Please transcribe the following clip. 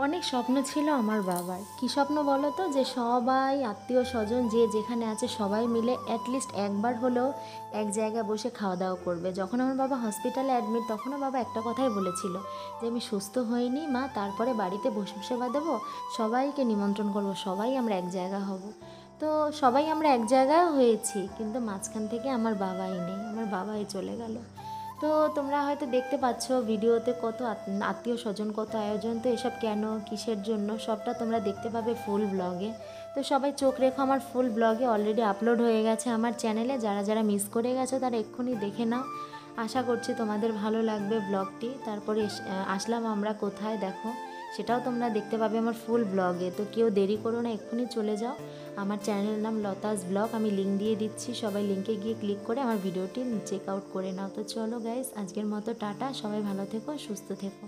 অনেক স্বপ্ন ছিল আমার বাবার। কী স্বপ্ন বলো তো? যে সবাই আত্মীয় স্বজন যে যেখানে আছে সবাই মিলে অ্যাটলিস্ট একবার হলেও এক জায়গায় বসে খাওয়া দাওয়া করবে। যখন আমার বাবা হসপিটালে অ্যাডমিট তখনও বাবা একটা কথাই বলেছিল যে আমি সুস্থ হইনি মা, তারপরে বাড়িতে বসে সেবা দেবো, সবাইকে নিমন্ত্রণ করব, সবাই আমরা এক জায়গা হব। তো সবাই আমরা এক জায়গায় হয়েছি, কিন্তু মাঝখান থেকে আমার বাবাই নেই, আমার বাবাই চলে গেল। তো তোমরা হয়তো দেখতে পাচ্ছ ভিডিওতে কত আত্মীয় স্বজন, কত আয়োজন। তো এসব কেন, কিসের জন্য, সবটা তোমরা দেখতে পাবে ফুল ব্লগে। তো সবাই চোখ রেখো, আমার ফুল ব্লগে অলরেডি আপলোড হয়ে গেছে আমার চ্যানেলে। যারা যারা মিস করে গেছো তারা এক্ষুনি দেখে নাও। আশা করছি তোমাদের ভালো লাগবে ব্লগটি। তারপরে আসলাম আমরা কোথায় দেখো, সেটাও তোমরা দেখতে পাবে আমার ফুল ব্লগে। তো কেউ দেরি করো না, এক্ষুনি চলে যাও। আমার চ্যানেলের নাম লতাস ব্লগ, আমি লিঙ্ক দিয়ে দিচ্ছি, সবাই লিঙ্কে গিয়ে ক্লিক করে আমার ভিডিওটি চেক আউট করে নাও। তো চলো গাইস, আজকের মতো টাটা, সবাই ভালো থেকো, সুস্থ থেকো।